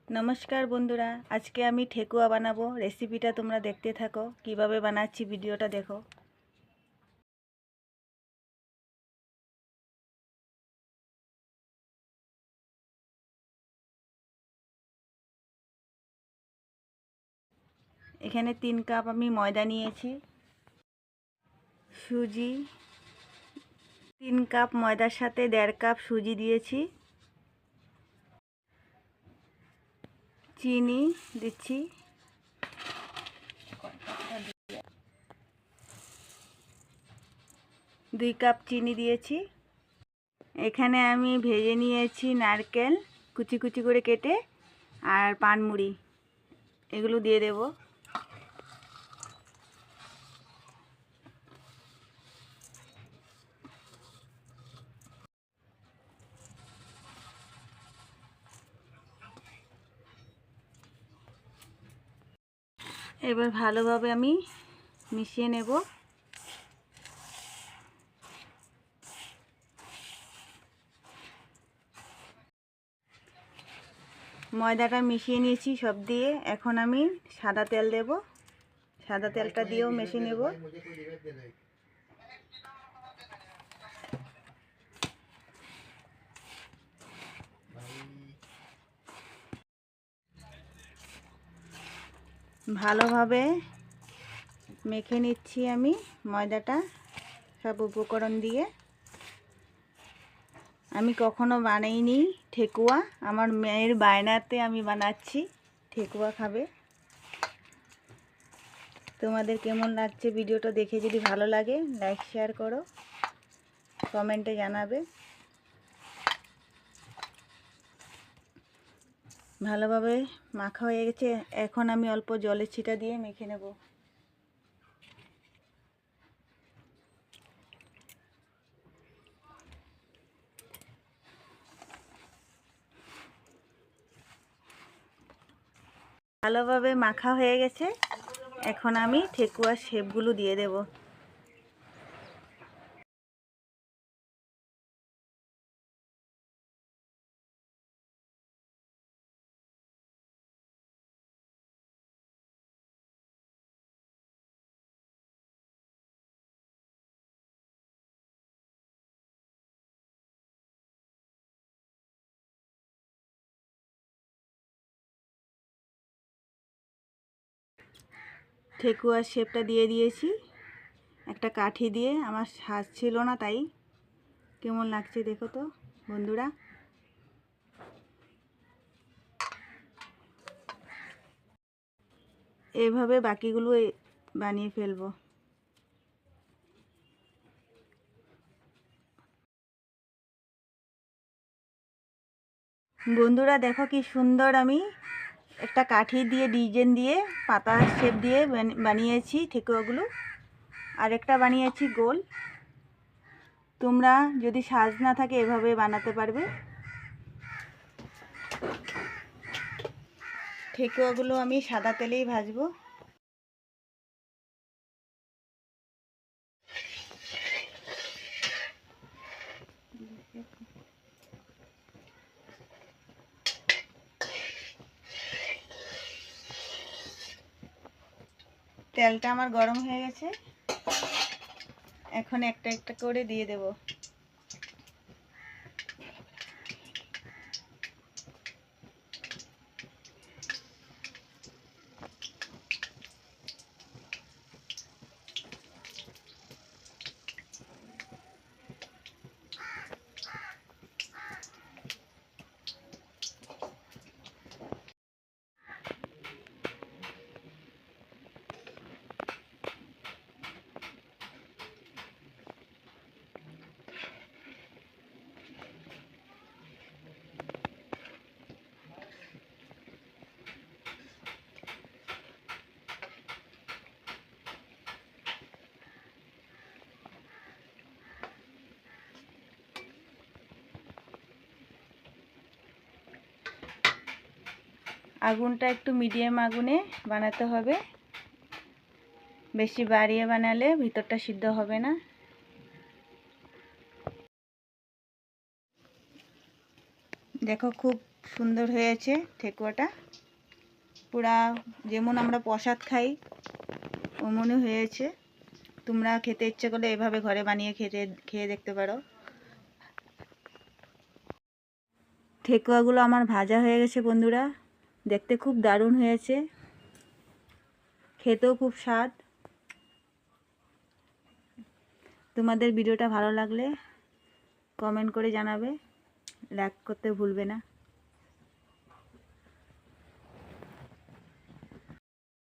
नमस्कार बंधुरा आज के आमी ठेकुआ बनाबो रेसिपिटा तोमरा देखते थाको किभाबे बानाচ্ছি भिडियोटा देखो। এখানে 3 কাপ আমি ময়দা নিয়েছি, সুজি 3 কাপ ময়দার সাথে 1.5 কাপ সুজি দিয়েছি, চিনি দিচ্ছি, 2 কাপ চিনি দিয়েছি। এখানে আমি ভেজে নিয়েছি নারকেল কুচি কুচি করে কেটে আর পানমুড়ি এগুলো দিয়ে দেব। এবার ভালোভাবে আমি মিশিয়ে নেব। ময়দাটা মিশিয়ে নিয়েছি সব দিয়ে, এখন আমি সাদা তেল দেব। সাদা তেলটা দিয়েও মিশিয়ে নেব। ভালোভাবে মেখে নিচ্ছি আমি ময়দাটা সব উপকরণ দিয়ে। আমি কখনো বানাইনি ঠেকুয়া, আমার মেয়ের বায়নাতে আমি বানাচ্ছি, ঠেকুয়া খাবে। তোমাদের কেমন লাগছে ভিডিওটা দেখে? যদি ভালো লাগে লাইক শেয়ার করো, কমেন্টে জানাবে। ভালোভাবে মাখা হয়ে গেছে, এখন আমি অল্প জলের ছিটা দিয়ে মেখে নেব। ভালোভাবে মাখা হয়ে গেছে, এখন আমি ঠেকুয়ার শেপগুলো দিয়ে দেব। ঠেকুয়ার শেপটা দিয়ে দিয়েছি একটা কাঠি দিয়ে, আমার সাজ ছিল না তাই। কেমন লাগছে দেখো তো বন্ধুরা। এইভাবে বাকিগুলো বানিয়ে ফেলবো। বন্ধুরা দেখো কি সুন্দর আমি একটা কাঠি দিয়ে ডিজাইন দিয়ে পাতা শেপ দিয়ে বানিয়েছি ঠেকুয়াগুলো। আরেকটা বানিয়েছি গোল। তোমরা যদি সাজ না থাকে এভাবে বানাতে পারবে। ঠেকুয়াগুলো আমি সাদা তেলেই ভাজবো। তেলটা আমার গরম হয়ে গেছে, এখন একটা একটা করে দিয়ে দেব। আগুনটা একটু মিডিয়াম আগুনে বানাতে হবে, বেশি বাড়িয়ে বানালে ভিতরটা সিদ্ধ হবে না। দেখো খুব সুন্দর হয়েছে ঠেকুয়াটা, পুরা যেমন আমরা প্রসাদ খাই ওমনই হয়েছে। তোমরা খেতে ইচ্ছে করলে এভাবে ঘরে বানিয়ে খেয়ে দেখতে পারো। ঠেকুয়াগুলো আমার ভাজা হয়ে গেছে বন্ধুরা, দেখতে খুব দারুণ হয়েছে, খেতেও খুব স্বাদ। তোমাদের ভিডিওটা ভালো লাগলে কমেন্ট করে জানাবে, লাইক করতে ভুলবে না।